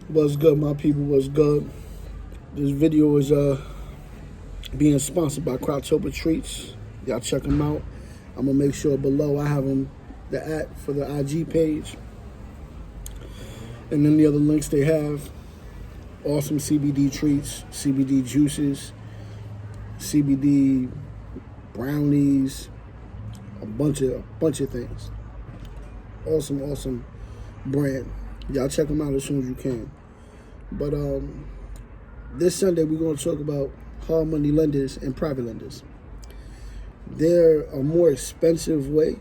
What's good, my people? What's good? This video is being sponsored by Crowdtober Treats. Y'all check them out. I'm gonna make sure below I have them the ad for the IG page, and then the other links they have. Awesome CBD treats, CBD juices, CBD brownies, a bunch of things. Awesome brand. Y'all check them out as soon as you can. But this Sunday we're going to talk about hard money lenders and private lenders. They're a more expensive way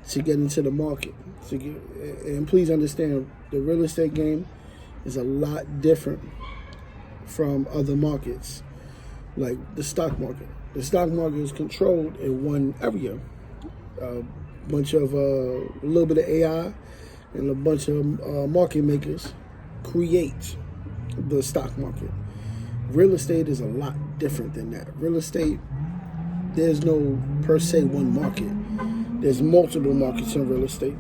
to get into the market. And please understand, the real estate game is a lot different from other markets, like the stock market. The stock market is controlled in one area. A little bit of AI and a bunch of market makers create the stock market. Real estate is a lot different than that. Real estate, there's no per se one market. There's multiple markets in real estate.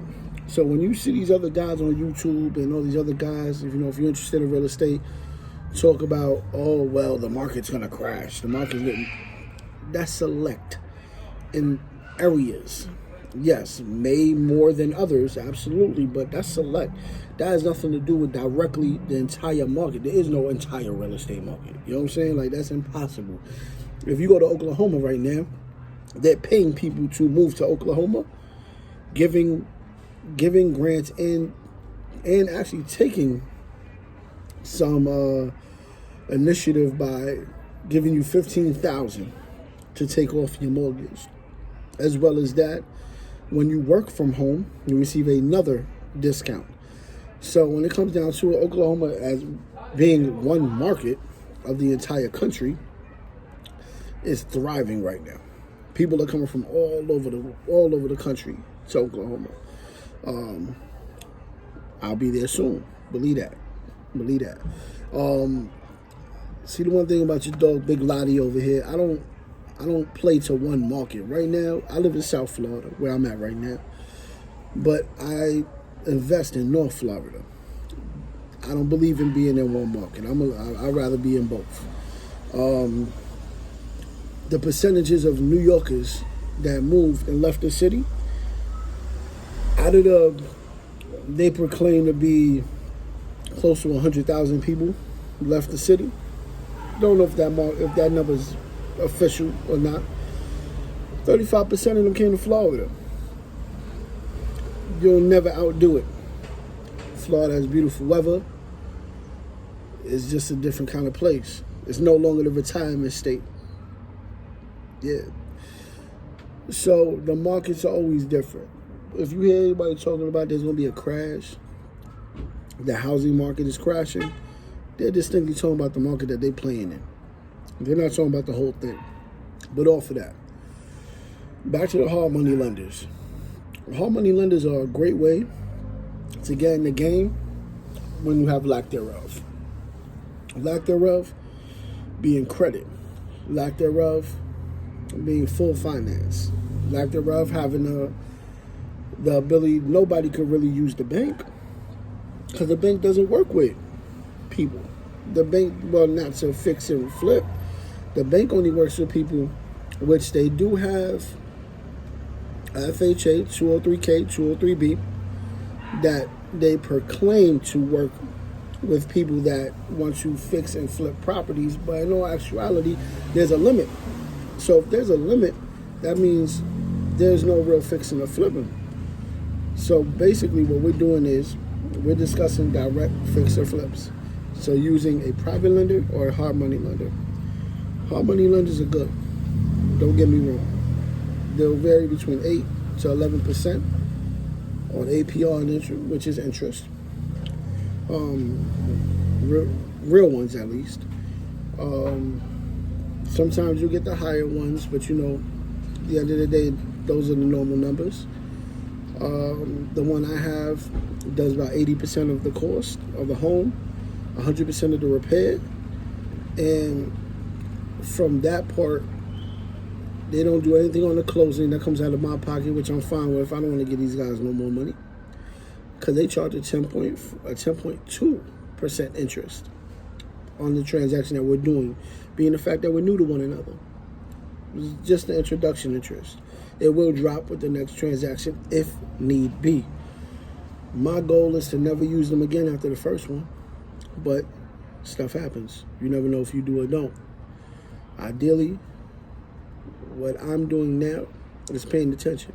So when you see these other guys on YouTube and all these other guys, if you're interested in real estate, talk about, oh well, the market's gonna crash. That's select in areas. Yes, may more than others, absolutely, but that's select. That has nothing to do with directly the entire market. There is no entire real estate market. You know what I'm saying? Like, that's impossible. If you go to Oklahoma right now, they're paying people to move to Oklahoma, giving grants and actually taking some initiative by giving you $15,000 to take off your mortgage. As well as that, when you work from home, you receive another discount. So when it comes down to it, Oklahoma as being one market of the entire country is thriving right now. People are coming from all over the country to Oklahoma. I'll be there soon. Believe that. See, the one thing about your dog, Big Lottie over here, I don't play to one market. Right now, I live in South Florida, where I'm at right now. But I invest in North Florida. I don't believe in being in one market. I'd rather be in both. The percentages of New Yorkers that moved and left the city, they proclaim to be close to 100,000 people left the city. Don't know if that number's official or not. 35% of them came to Florida. You'll never outdo it. Florida has beautiful weather. It's just a different kind of place. It's no longer the retirement state. Yeah. So the markets are always different. If you hear anybody talking about there's going to be a crash, the housing market is crashing, they're distinctly talking about the market that they're playing in. They're not talking about the whole thing. But off of that, back to the hard money lenders. Hard money lenders are a great way to get in the game when you have lack thereof. Lack thereof being credit. Lack thereof being full finance. Lack thereof having the ability, nobody could really use the bank because the bank doesn't work with people. The bank, well, not to fix and flip. The bank only works with people, which they do have FHA, 203K, 203B, that they proclaim to work with people that want to fix and flip properties, but in all actuality, there's a limit. So if there's a limit, that means there's no real fixing or flipping. So basically what we're doing is we're discussing direct fix or flips. So using a private lender or a hard money lender. Hard money lenders are good. Don't get me wrong. They'll vary between 8 to 11% on APR and interest, which is interest. Real ones at least. Sometimes you get the higher ones, but at the end of the day, those are the normal numbers. The one I have does about 80% of the cost of the home, 100% of the repair, and from that part, they don't do anything on the closing. That comes out of my pocket, which I'm fine with. I don't want to give these guys no more money because they charge a 10.2% 10% interest on the transaction that we're doing, being the fact that we're new to one another. It's just the introduction interest. It will drop with the next transaction if need be. My goal is to never use them again after the first one, but stuff happens. You never know if you do or don't. Ideally, what I'm doing now is paying attention.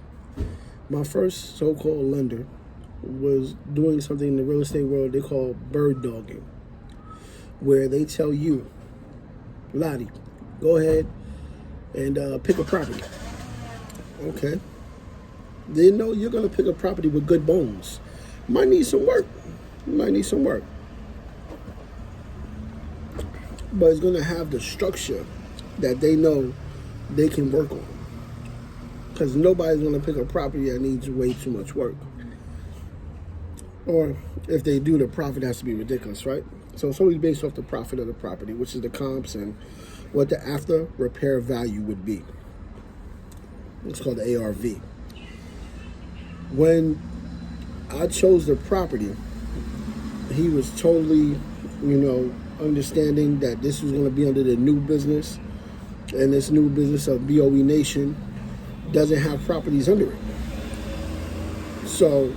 My first so-called lender was doing something in the real estate world they call bird dogging, where they tell you, Lottie, go ahead and pick a property. Okay. They know you're going to pick a property with good bones. Might need some work. But it's going to have the structure that they know they can work on. Because nobody's going to pick a property that needs way too much work. Or if they do, the profit has to be ridiculous, right? So it's always based off the profit of the property, which is the comps and what the after repair value would be. It's called the ARV. When I chose the property, he was totally, understanding that this was going to be under the new business, and this new business of BOE Nation doesn't have properties under it. So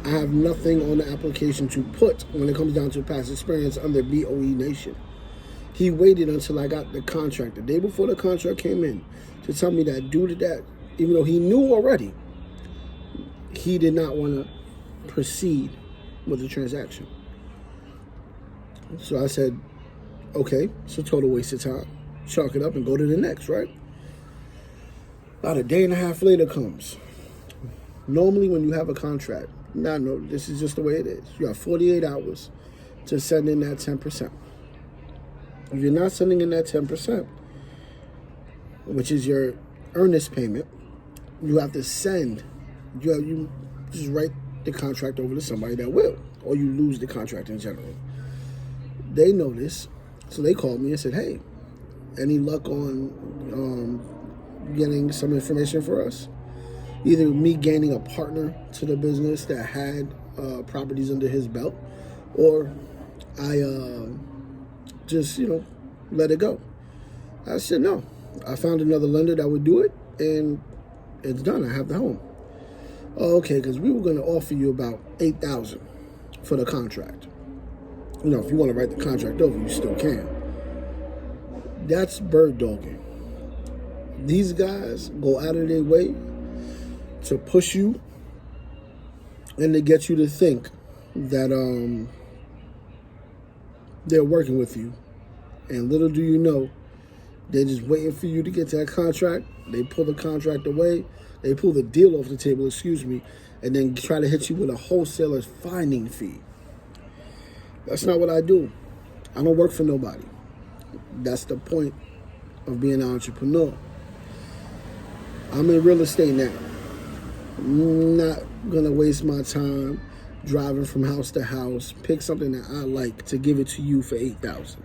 I have nothing on the application to put when it comes down to past experience under BOE Nation. He waited until I got the contract the day before the contract came in to tell me that due to that, even though he knew already, he did not want to proceed with the transaction. So I said, okay, it's a total waste of time. Chalk it up and go to the next, right? About a day and a half later comes. Normally when you have a contract, no, this is just the way it is. You have 48 hours to send in that 10%. If you're not sending in that 10%, which is your earnest payment, you have to send, you just write the contract over to somebody that will, or you lose the contract in general. They know this, so they called me and said, hey, any luck on getting some information for us? Either me gaining a partner to the business that had properties under his belt, or I just, let it go. I said, no. I found another lender that would do it, and it's done. I have the home. Oh, okay, because we were going to offer you about $8,000 for the contract. If you want to write the contract over, you still can. That's bird dogging. These guys go out of their way to push you and to get you to think that they're working with you. And little do you know, they're just waiting for you to get to that contract. They pull the contract away. They pull the deal off the table, and then try to hit you with a wholesaler's finding fee. That's not what I do. I don't work for nobody. That's the point of being an entrepreneur. I'm in real estate now. I'm not going to waste my time driving from house to house, pick something that I like to give it to you for $8,000.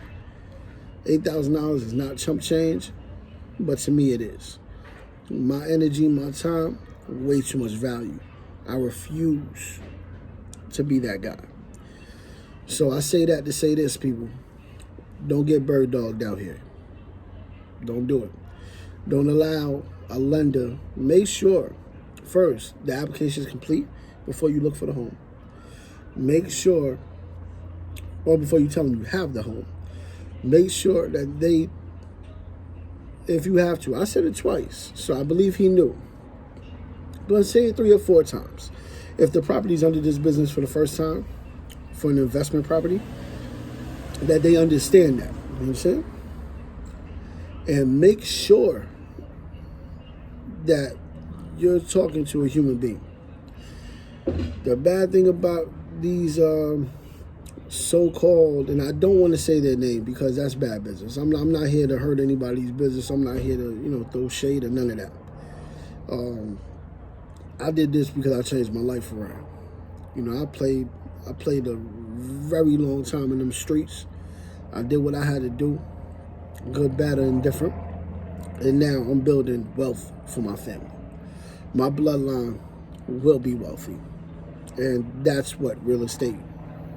$8,000 is not chump change, but to me it is. My energy, my time, way too much value. I refuse to be that guy. So I say that to say this, people. Don't get bird dogged out here. Don't do it. Don't allow a lender. Make sure, first, the application is complete before you look for the home. Make sure, or before you tell them you have the home, make sure that they, if you have to, I said it twice, so I believe he knew. But say it 3 or 4 times. If the property's under this business for the first time, for an investment property, that they understand that. You know what I'm saying? And make sure that you're talking to a human being. The bad thing about these so-called, and I don't want to say their name because that's bad business. I'm not here to hurt anybody's business. I'm not here to, throw shade or none of that. I did this because I changed my life around. I played a very long time in them streets. I did what I had to do, good, bad, or indifferent. And now I'm building wealth for my family. My bloodline will be wealthy. And that's what real estate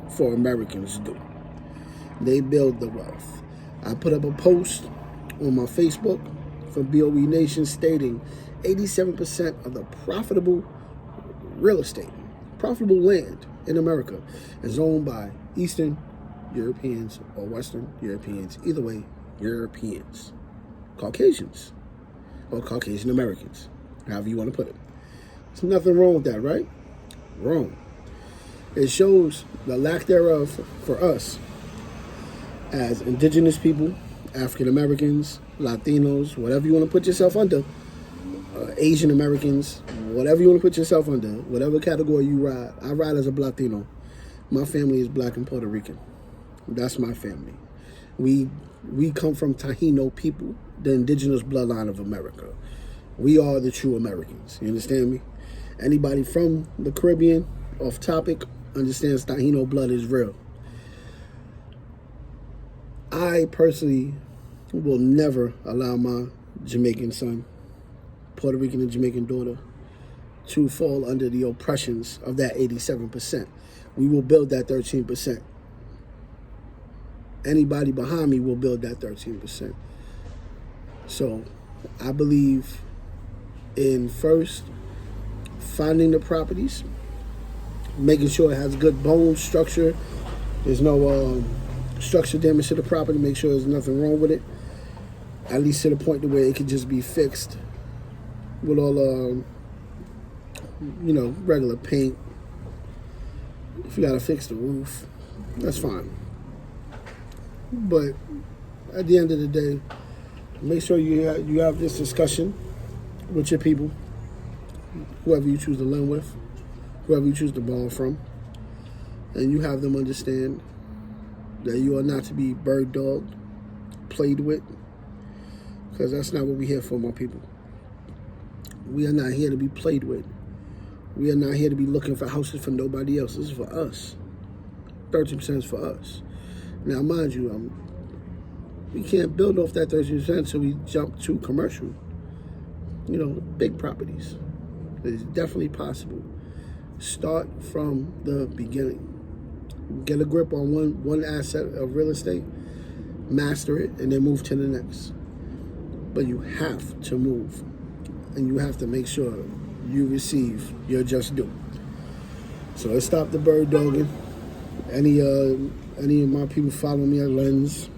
for Americans do. they build the wealth. I put up a post on my Facebook from BOE Nation stating 87% of the profitable real estate, profitable land in America is owned by Eastern Europeans or Western Europeans, either way, Europeans, Caucasians, or Caucasian Americans, however you want to put it. There's nothing wrong with that, right? Wrong. It shows the lack thereof for us as indigenous people, African Americans, Latinos, whatever you want to put yourself under, Asian Americans, whatever you want to put yourself under, whatever category you ride. I ride as a Latino. My family is black and Puerto Rican. That's my family. We come from Taino people, the indigenous bloodline of America. We are the true Americans. You understand me? Anybody from the Caribbean, off topic, understands Taino blood is real. I personally will never allow my Jamaican son, Puerto Rican and Jamaican daughter to fall under the oppressions of that 87%. We will build that 13%. Anybody behind me will build that 13%. So I believe in first finding the properties, making sure it has good bone structure. There's no structure damage to the property. Make sure there's nothing wrong with it. At least to the point to where it can just be fixed with all, regular paint. If you gotta fix the roof, that's fine. But at the end of the day, make sure you have this discussion with your people, whoever you choose to lend with, whoever you choose to borrow from, and you have them understand that you are not to be bird dogged, played with, because that's not what we're here for, my people. We are not here to be played with. We are not here to be looking for houses for nobody else. This is for us. 13% is for us. Now, mind you, we can't build off that 13% until we jump to commercial. Big properties. It's definitely possible. Start from the beginning. Get a grip on one asset of real estate, master it, and then move to the next. But you have to move, and you have to make sure you receive your just due. So let's stop the bird dogging. Any of my people follow me at Lens,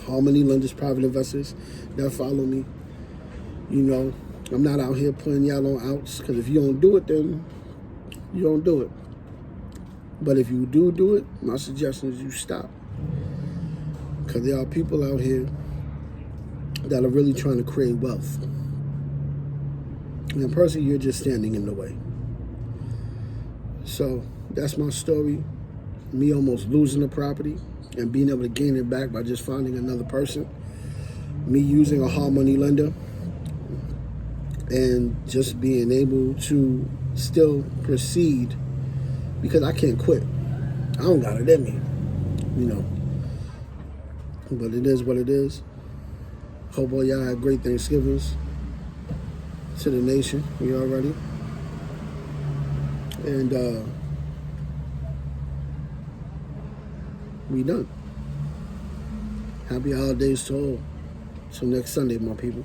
Harmony Lenders, private investors that follow me. I'm not out here putting y'all on outs, because if you don't do it, then you don't do it. But if you do it, my suggestion is you stop. Because there are people out here that are really trying to create wealth. And personally, you're just standing in the way. So that's my story. Me almost losing the property and being able to gain it back by just finding another person. Me using a hard money lender and just being able to still proceed, because I can't quit. I don't got it in me, But it is what it is. Hope all y'all had great Thanksgivings. To the nation, we already. And we done. Happy holidays to all. Till next Sunday, my people.